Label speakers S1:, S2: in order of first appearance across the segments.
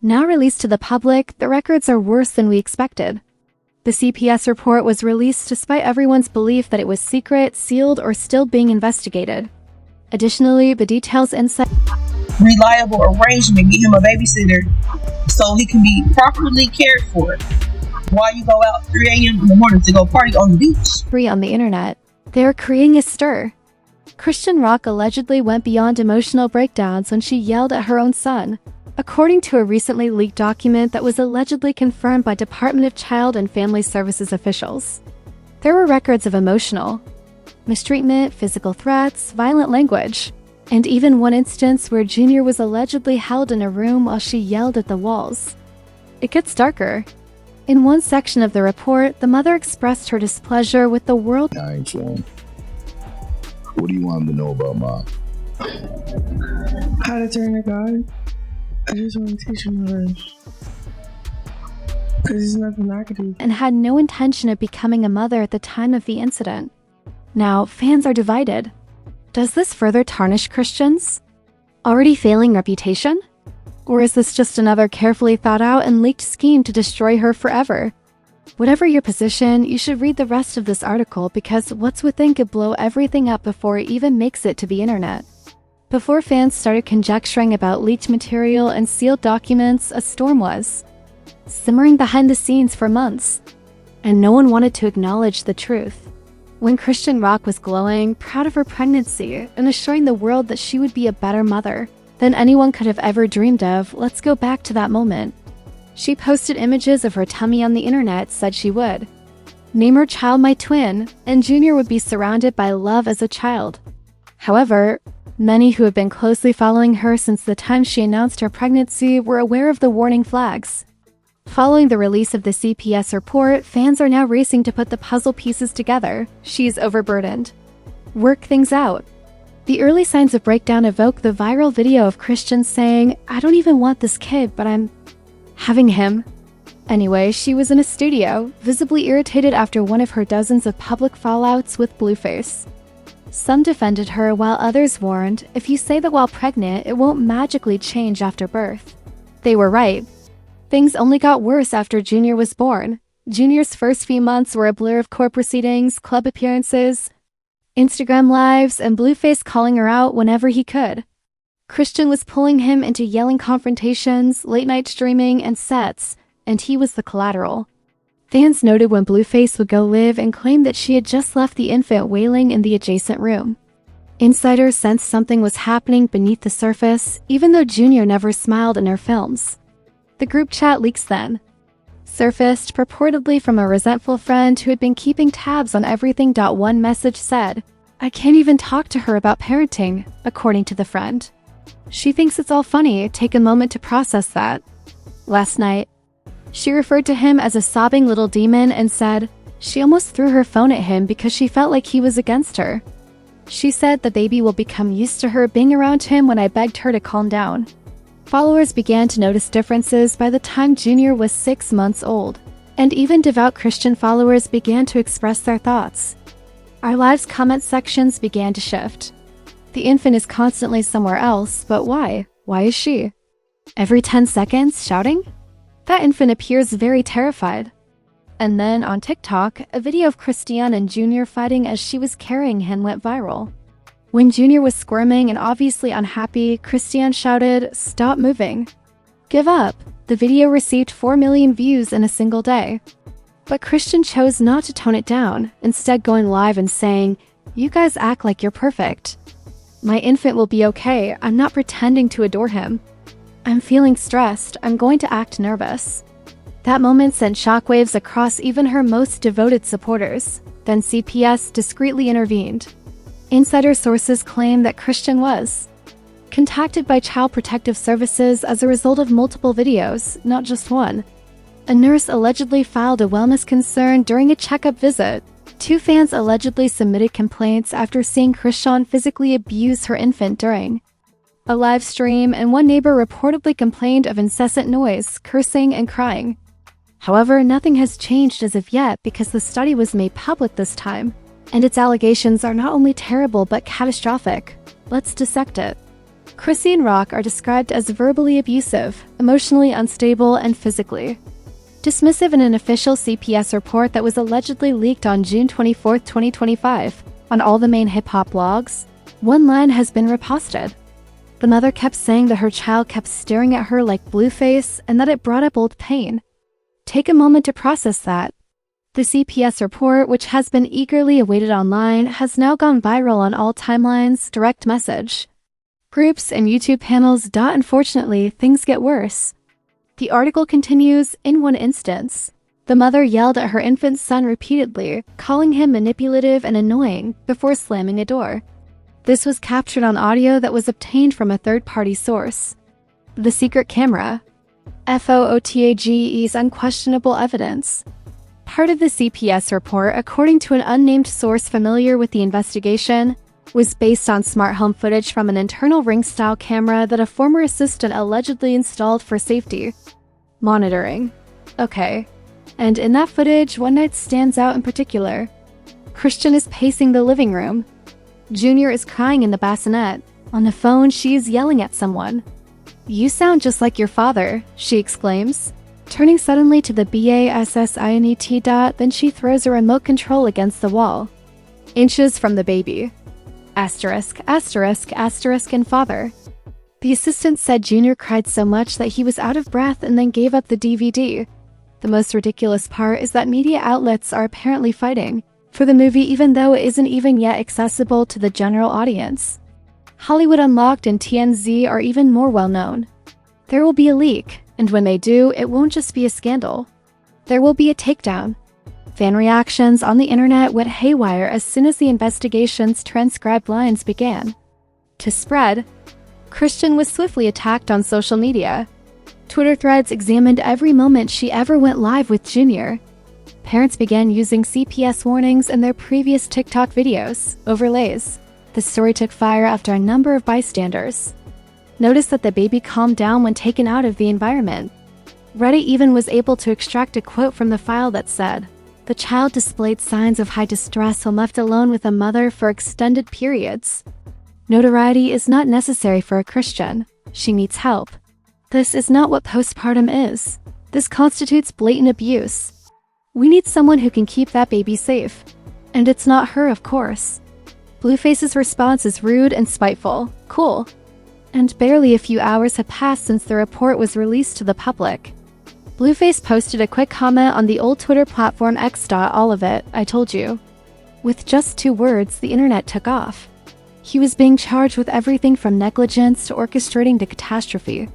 S1: Now released to the public, the records are worse than we expected. The CPS report was released despite everyone's belief that it was secret, sealed, or still being investigated. Additionally, the details inside
S2: reliable arrangement, get him a babysitter so he can be properly cared for while you go out 3 a.m. in the morning to go party on the beach.
S1: On the internet, they are creating a stir. Chrisean Rock allegedly went beyond emotional breakdowns when she yelled at her own son, according to a recently leaked document that was allegedly confirmed by Department of Child and Family Services officials. There were records of emotional mistreatment, physical threats, violent language, and even one instance where Jr was allegedly held in a room while she yelled at the walls. It gets darker. In one section of the report, the mother expressed her displeasure with the world.
S3: I ain't sure. What do you want him to know about Mom?
S4: How to turn to God. I just want to teach him how to. Because there's nothing I could do.
S1: And had no intention of becoming a mother at the time of the incident. Now, fans are divided. Does this further tarnish Chrisean's already failing reputation? Or is this just another carefully thought out and leaked scheme to destroy her forever? Whatever your position, you should read the rest of this article because what's within could blow everything up before it even makes it to the internet. Before fans started conjecturing about leaked material and sealed documents, a storm was simmering behind the scenes for months, and no one wanted to acknowledge the truth. When Chrisean Rock was glowing, proud of her pregnancy, and assuring the world that she would be a better mother than anyone could have ever dreamed of, let's go back to that moment. She posted images of her tummy on the internet, said she would name her child my twin, and Jr would be surrounded by love as a child. However, many who have been closely following her since the time she announced her pregnancy were aware of the warning flags. Following the release of the CPS report, fans are now racing to put the puzzle pieces together. She's overburdened. Work things out. The early signs of breakdown evoke the viral video of Chrisean saying, "I don't even want this kid, but I'm having him." Anyway, she was in a studio, visibly irritated after one of her dozens of public fallouts with Blueface. Some defended her while others warned, if you say that while pregnant, it won't magically change after birth. They were right. Things only got worse after Jr was born. Jr.'s first few months were a blur of court proceedings, club appearances, Instagram lives, and Blueface calling her out whenever he could. Chrisean was pulling him into yelling confrontations, late-night streaming, and sets, and he was the collateral. Fans noted when Blueface would go live and claim that she had just left the infant wailing in the adjacent room. Insiders sensed something was happening beneath the surface, even though Jr never smiled in her films. The group chat leaks then surfaced, purportedly from a resentful friend who had been keeping tabs on everything. One message said, "I can't even talk to her about parenting," according to the friend. She thinks it's all funny, take a moment to process that. Last night, she referred to him as a sobbing little demon and said she almost threw her phone at him because she felt like he was against her. She said the baby will become used to her being around him when I begged her to calm down. Followers began to notice differences by the time Jr was 6 months old, and even devout Christian followers began to express their thoughts. Our lives' comment sections began to shift. The infant is constantly somewhere else, but why? Why is she every 10 seconds shouting? That infant appears very terrified. And then on TikTok, a video of Chrisean and Jr fighting as she was carrying him went viral. When Jr was squirming and obviously unhappy, Chrisean shouted, "Stop moving. Give up." The video received 4 million views in a single day. But Chrisean chose not to tone it down, instead going live and saying, "You guys act like you're perfect. My infant will be okay. I'm not pretending to adore him. I'm feeling stressed. I'm going to act nervous." That moment sent shockwaves across even her most devoted supporters. Then CPS discreetly intervened. Insider sources claim that Chrisean was contacted by Child Protective Services as a result of multiple videos, not just one. A nurse allegedly filed a wellness concern during a checkup visit. 2 fans allegedly submitted complaints after seeing Chrisean physically abuse her infant during a live stream, and one neighbor reportedly complained of incessant noise, cursing, and crying. However, nothing has changed as of yet because the study was made public this time, and its allegations are not only terrible but catastrophic. Let's dissect it. Chrisean Rock are described as verbally abusive, emotionally unstable, and physically dismissive in an official CPS report that was allegedly leaked on June 24, 2025. On all the main hip-hop blogs, one line has been reposted. The mother kept saying that her child kept staring at her like Blueface and that it brought up old pain. Take a moment to process that. The CPS report, which has been eagerly awaited online, has now gone viral on all timelines, direct message groups, and YouTube panels. Unfortunately, things get worse. The article continues, in one instance, the mother yelled at her infant son repeatedly, calling him manipulative and annoying, before slamming a door. This was captured on audio that was obtained from a third-party source. The secret camera. FOOTAGE is unquestionable evidence. Part of the CPS report, according to an unnamed source familiar with the investigation, was based on smart home footage from an internal Ring-style camera that a former assistant allegedly installed for safety monitoring. Okay. And in that footage, one night stands out in particular. Chrisean is pacing the living room. Junior is crying in the bassinet. On the phone, she is yelling at someone. "You sound just like your father," she exclaims, turning suddenly to the BASSINET. Then she throws a remote control against the wall. Inches from the baby. Asterisk, asterisk, asterisk, and father. The assistant said Junior cried so much that he was out of breath and then gave up the DVD. The most ridiculous part is that media outlets are apparently fighting for the movie even though it isn't even yet accessible to the general audience. Hollywood Unlocked and TMZ are even more well known. There will be a leak, and when they do, it won't just be a scandal. There will be a takedown. Fan reactions on the internet went haywire as soon as the investigation's transcribed lines began to spread. Chrisean was swiftly attacked on social media. Twitter threads examined every moment she ever went live with Junior. Parents began using CPS warnings in their previous TikTok videos, overlays. The story took fire after a number of bystanders noticed that the baby calmed down when taken out of the environment. Reddit even was able to extract a quote from the file that said, "The child displayed signs of high distress when left alone with a mother for extended periods. Notoriety is not necessary for a Chrisean. She needs help. This is not what postpartum is. This constitutes blatant abuse. We need someone who can keep that baby safe. And it's not her, of course." Blueface's response is rude and spiteful. Cool. And barely a few hours had passed since the report was released to the public. Blueface posted a quick comment on the old Twitter platform X. "All of it, I told you." With just 2 words, the internet took off. He was being charged with everything from negligence to orchestrating the catastrophe.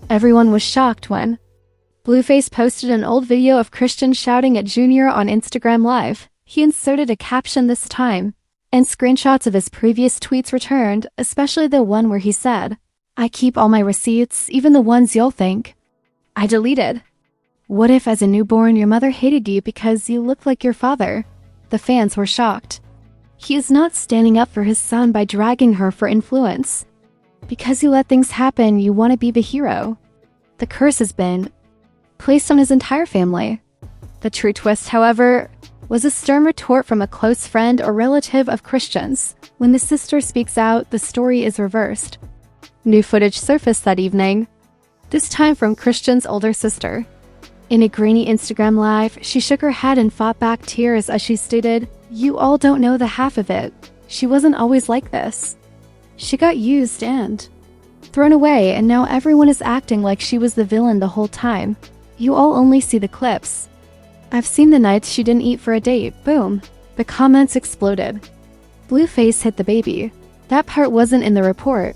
S1: Everyone was shocked when Blueface posted an old video of Chrisean shouting at Junior on Instagram Live. He inserted a caption this time, and screenshots of his previous tweets returned, especially the one where he said, "I keep all my receipts, even the ones you'll think I deleted. What if as a newborn your mother hated you because you looked like your father?" The fans were shocked. He is not standing up for his son by dragging her for influence. Because you let things happen, you want to be the hero. The curse has been placed on his entire family. The true twist, however, was a stern retort from a close friend or relative of Chrisean's. When the sister speaks out, the story is reversed. New footage surfaced that evening, this time from Chrisean's older sister. In a grainy Instagram Live, she shook her head and fought back tears as she stated, "You all don't know the half of it. She wasn't always like this. She got used and thrown away, and now everyone is acting like she was the villain the whole time. You all only see the clips. I've seen the nights she didn't eat for a date." Boom. The comments exploded. Blueface hit the baby. That part wasn't in the report.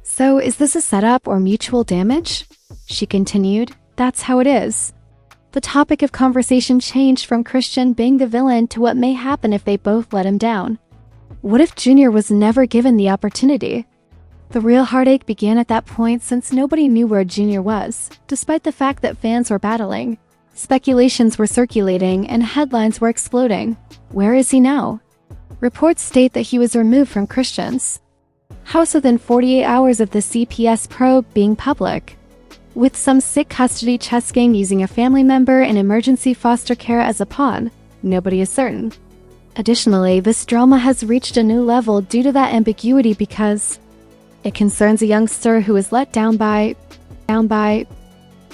S1: "So is this a setup or mutual damage?" she continued. "That's how it is." The topic of conversation changed from Chrisean being the villain to what may happen if they both let him down. What if Junior was never given the opportunity? The real heartache began at that point since nobody knew where Junior was, despite the fact that fans were battling. Speculations were circulating and headlines were exploding. Where is he now? Reports state that he was removed from Chrisean's house within 48 hours of the CPS probe being public, with some sick custody chess game using a family member in emergency foster care as a pawn. Nobody is certain. Additionally, this drama has reached a new level due to that ambiguity because It concerns a youngster who was let down by.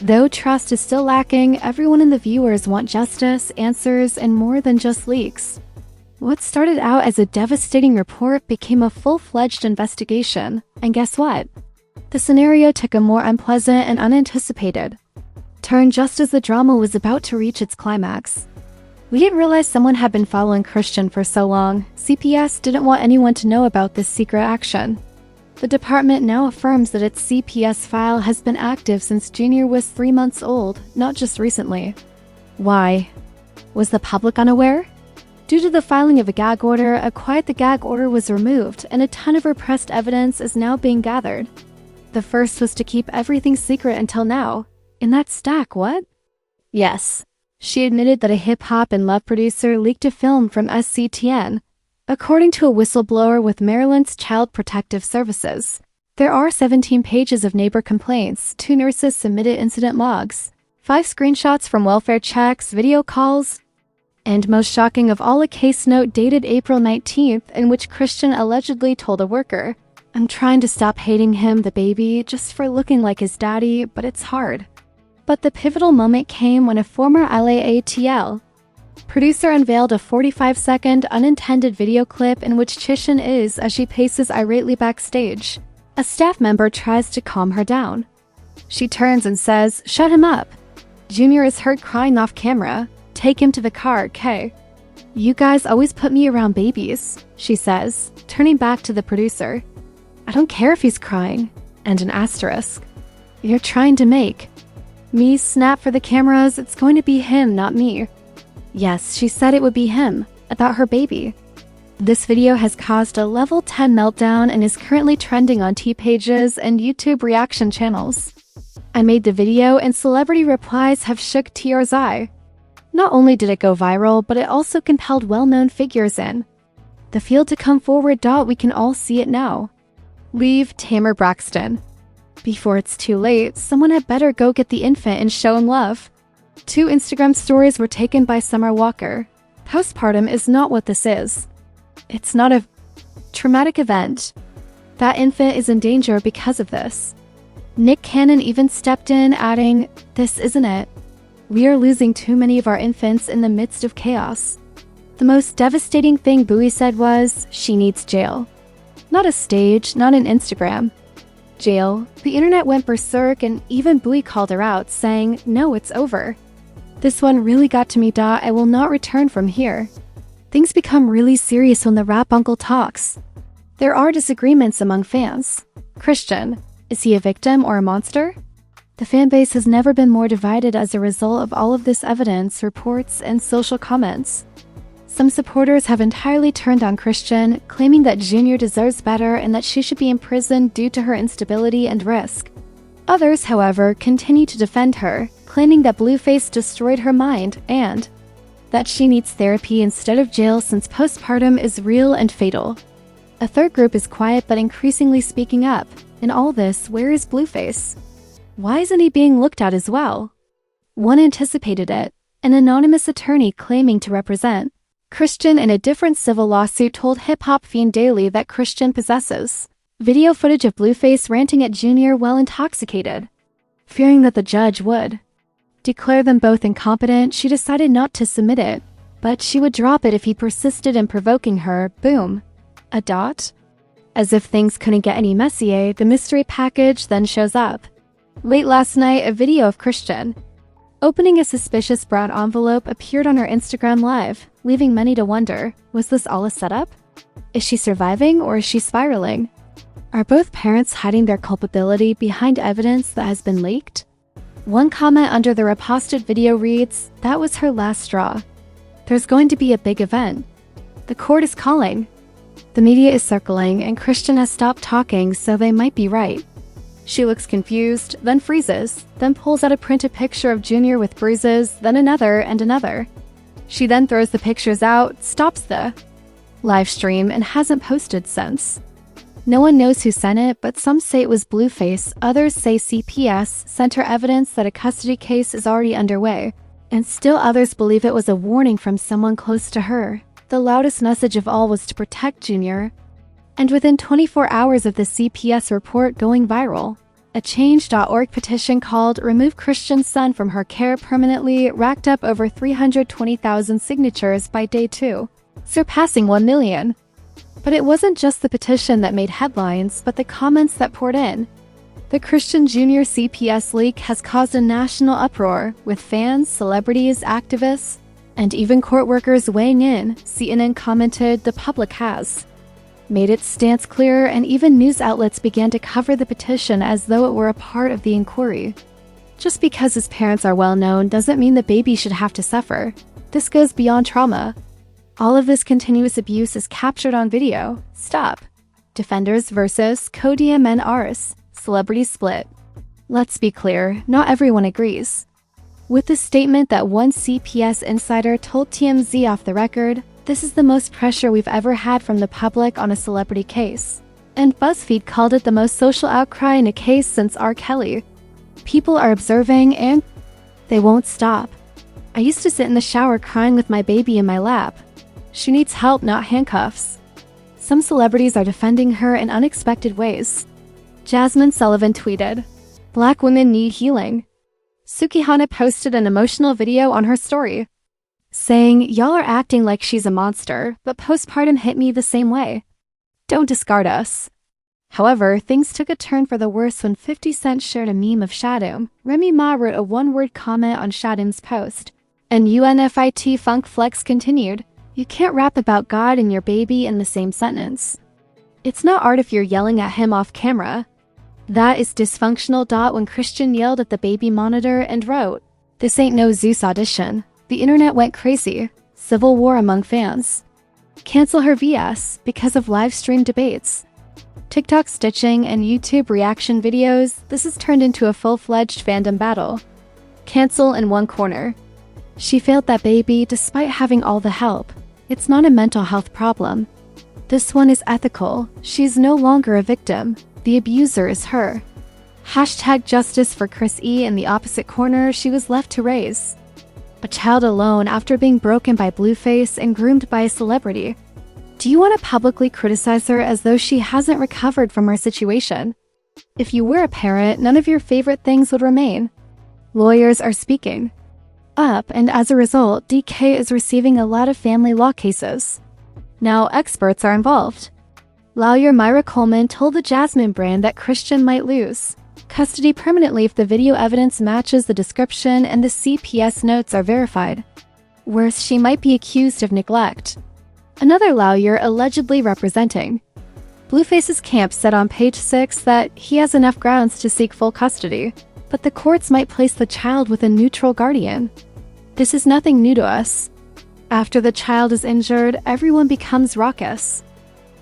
S1: Though trust is still lacking, everyone in the viewers want justice, answers, and more than just leaks. What started out as a devastating report became a full-fledged investigation, and guess what? The scenario took a more unpleasant and unanticipated turn just as the drama was about to reach its climax. We didn't realize someone had been following Chrisean for so long. CPS didn't want anyone to know about this secret action. The department now affirms that its CPS file has been active since Jr was 3 months old, not just recently. Why? Was the public unaware? Due to the filing of a gag order, a quiet the gag order was removed, and a ton of repressed evidence is now being gathered. The first was to keep everything secret until now. In that stack, what? Yes. She admitted that a hip-hop and love producer leaked a film from SCTN. According to a whistleblower with Maryland's Child Protective Services, there are 17 pages of neighbor complaints, 2 nurses submitted incident logs, 5 screenshots from welfare checks, video calls, and most shocking of all, a case note dated April 19th in which Chrisean allegedly told a worker, "I'm trying to stop hating him, the baby, just for looking like his daddy, but it's hard." But the pivotal moment came when a former LAATL producer unveiled a 45-second unintended video clip in which Chrisean is as she paces irately backstage. A staff member tries to calm her down. She turns and says, "Shut him up." Jr is heard crying off camera. "Take him to the car, Kay." "You guys always put me around babies," she says, turning back to the producer. "I don't care if he's crying." And an asterisk. "You're trying to make me snap for the cameras. It's going to be him, not me." Yes, she said it would be him, about her baby. This video has caused a level 10 meltdown and is currently trending on T-pages and YouTube reaction channels. I made the video and celebrity replies have shook TR's eye. Not only did it go viral, but it also compelled well-known figures in the field to come forward. We can all see it now. Leave Tamar Braxton. Before it's too late, someone had better go get the infant and show him love. 2 Instagram stories were taken by Summer Walker. Postpartum is not what this is. It's not a traumatic event. That infant is in danger because of this. Nick Cannon even stepped in, adding, "This isn't it. We are losing too many of our infants in the midst of chaos." The most devastating thing Bowie said was, "She needs jail." Not a stage, not an Instagram. Jail. The internet went berserk and even Bowie called her out, saying, "No, it's over. This one really got to me. I will not return from here." Things become really serious when the rap uncle talks. There are disagreements among fans. Chrisean, is he a victim or a monster? The fanbase has never been more divided as a result of all of this evidence, reports, and social comments. Some supporters have entirely turned on Chrisean, claiming that Jr deserves better and that she should be imprisoned due to her instability and risk. Others, however, continue to defend her, claiming that Blueface destroyed her mind and that she needs therapy instead of jail since postpartum is real and fatal. A third group is quiet but increasingly speaking up. In all this, where is Blueface? Why isn't he being looked at as well? One anticipated it, an anonymous attorney claiming to represent Chrisean in a different civil lawsuit told Hip Hop Fiend Daily that Chrisean possesses video footage of Blueface ranting at Jr while intoxicated. Fearing that the judge would declare them both incompetent, she decided not to submit it, but she would drop it if he persisted in provoking her. Boom. A dot? As if things couldn't get any messier, the mystery package then shows up. Late last night, a video of Chrisean opening a suspicious brown envelope appeared on her Instagram Live, leaving many to wonder, was this all a setup? Is she surviving or is she spiraling? Are both parents hiding their culpability behind evidence that has been leaked? One comment under the reposted video reads, "That was her last straw. There's going to be a big event. The court is calling." The media is circling and Chrisean has stopped talking, so they might be right. She looks confused, then freezes, then pulls out a printed picture of Jr with bruises, then another and another. She then throws the pictures out, stops the live stream, and hasn't posted since. No one knows who sent it, but some say it was Blueface, others say CPS sent her evidence that a custody case is already underway, and still others believe it was a warning from someone close to her. The loudest message of all was to protect Jr. And within 24 hours of the CPS report going viral, a Change.org petition called Remove Chrisean's Son from Her Care Permanently racked up over 320,000 signatures by day 2, surpassing 1 million. But it wasn't just the petition that made headlines, but the comments that poured in. The Chrisean Jr CPS leak has caused a national uproar, with fans, celebrities, activists, and even court workers weighing in. CNN commented, "The public has made its stance clear," and even news outlets began to cover the petition as though it were a part of the inquiry. Just because his parents are well known doesn't mean the baby should have to suffer. This goes beyond trauma. All of this continuous abuse is captured on video. Stop. Defenders versus Codium and Ars. Celebrity split. Let's be clear, not everyone agrees. With the statement that one CPS insider told TMZ off the record, "This is the most pressure we've ever had from the public on a celebrity case." And BuzzFeed called it the most social outcry in a case since R. Kelly. People are observing and they won't stop. "I used to sit in the shower crying with my baby in my lap. She needs help, not handcuffs." Some celebrities are defending her in unexpected ways. Jasmine Sullivan tweeted, "Black women need healing." Sukihana posted an emotional video on her story, saying, "Y'all are acting like she's a monster, but postpartum hit me the same way. Don't discard us." However, things took a turn for the worse when 50 Cent shared a meme of Shadum. Remy Ma wrote a one-word comment on Shadum's post, and UNFIT Funk Flex continued, "You can't rap about God and your baby in the same sentence. It's not art if you're yelling at him off camera." That is dysfunctional. When Chrisean yelled at the baby monitor and wrote, "This ain't no Zeus audition." The internet went crazy. Civil war among fans. Cancel her VS because of live stream debates. TikTok stitching and YouTube reaction videos. This has turned into a full-fledged fandom battle. Cancel in one corner. She failed that baby despite having all the help. It's not a mental health problem. This one is ethical. She's no longer a victim. The abuser is her. Hashtag justice for Chris E. In the opposite corner, she was left to raise a child alone after being broken by Blueface and groomed by a celebrity. Do you want to publicly criticize her as though she hasn't recovered from her situation? If you were a parent, none of your favorite things would remain. Lawyers are speaking up, and as a result, DK is receiving a lot of family law cases. Now experts are involved. Lawyer Myra Coleman told the Jasmine brand that Chrisean might lose custody permanently if the video evidence matches the description and the CPS notes are verified. Worse, she might be accused of neglect. Another lawyer allegedly representing Blueface's camp said on page 6 that he has enough grounds to seek full custody, but the courts might place the child with a neutral guardian. This is nothing new to us. After the child is injured, everyone becomes raucous.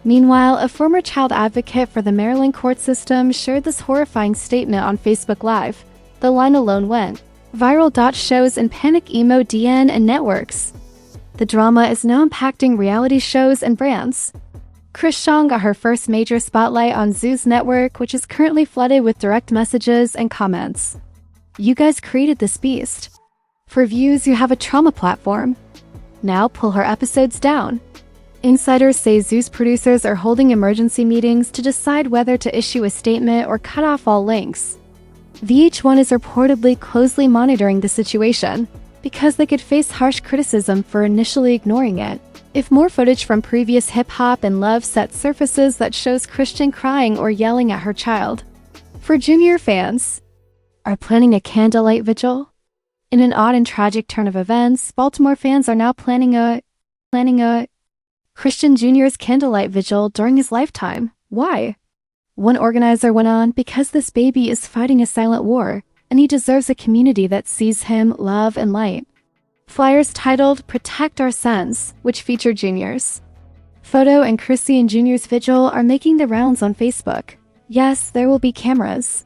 S1: Meanwhile, a former child advocate for the Maryland court system shared this horrifying statement on Facebook Live. The line alone went viral. Shows and panic emo DN and networks. The drama is now impacting reality shows and brands. Chrisean got her first major spotlight on Zeus Network, which is currently flooded with direct messages and comments. "You guys created this beast. For views, you have a trauma platform. Now pull her episodes down." Insiders say Zeus producers are holding emergency meetings to decide whether to issue a statement or cut off all links. VH1 is reportedly closely monitoring the situation because they could face harsh criticism for initially ignoring it. If more footage from previous hip-hop and love set surfaces that shows Chrisean crying or yelling at her child. For Junior fans, are planning a candlelight vigil? In an odd and tragic turn of events, Baltimore fans are now planning a Chrisean Jr.'s candlelight vigil during his lifetime. Why? One organizer went on, "Because this baby is fighting a silent war, and he deserves a community that sees him, love, and light." Flyers titled "Protect Our Sons," which feature Juniors. Photo and Chrisean Jr.'s vigil are making the rounds on Facebook. Yes, there will be cameras.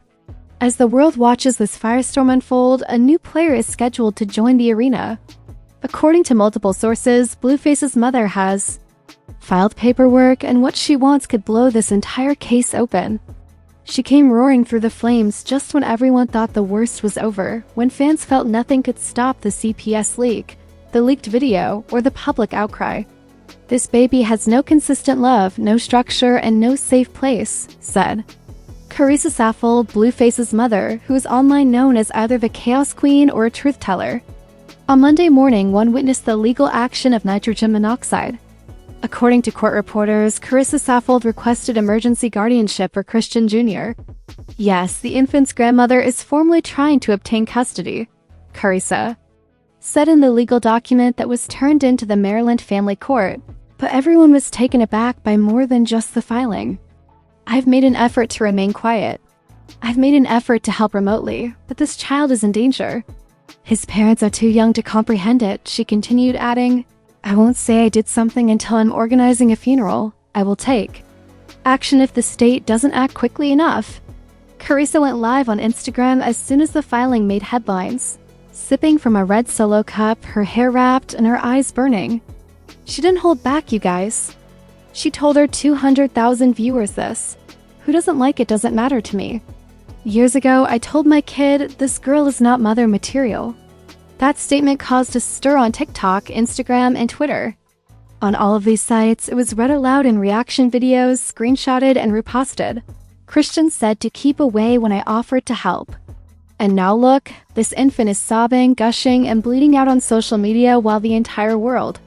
S1: As the world watches this firestorm unfold, a new player is scheduled to join the arena. According to multiple sources, Blueface's mother has filed paperwork, and what she wants could blow this entire case open. She came roaring through the flames just when everyone thought the worst was over, when fans felt nothing could stop the CPS leak, the leaked video, or the public outcry. This baby has no consistent love, no structure, and no safe place, said Carissa Saffold, Blueface's mother, who is online known as either the Chaos Queen or a truth teller. On Monday morning, one witnessed the illegal action of nitrogen monoxide. According to court reporters, Carissa Saffold requested emergency guardianship for Chrisean Jr. Yes, the infant's grandmother is formally trying to obtain custody, Carissa said in the legal document that was turned into the Maryland Family Court. But everyone was taken aback by more than just the filing. I've made an effort to remain quiet. I've made an effort to help remotely, but this child is in danger. His parents are too young to comprehend it, she continued, adding, I won't say I did something until I'm organizing a funeral. I will take action if the state doesn't act quickly enough. Carissa went live on Instagram as soon as the filing made headlines, sipping from a red Solo cup, her hair wrapped and her eyes burning. She didn't hold back, you guys. She told her 200,000 viewers this. Who doesn't like it doesn't matter to me. Years ago, I told my kid, this girl is not mother material. That statement caused a stir on TikTok, Instagram, and Twitter. On all of these sites, it was read aloud in reaction videos, screenshotted, and reposted. Chrisean said to keep away when I offered to help. And now look, this infant is sobbing, gushing, and bleeding out on social media while the entire world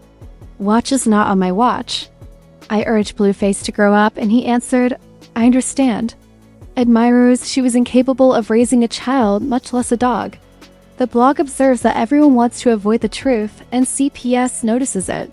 S1: watches not on my watch. I urged Blueface to grow up, and he answered, I understand. Admirers, she was incapable of raising a child, much less a dog. The blog observes that everyone wants to avoid the truth, and CPS notices it.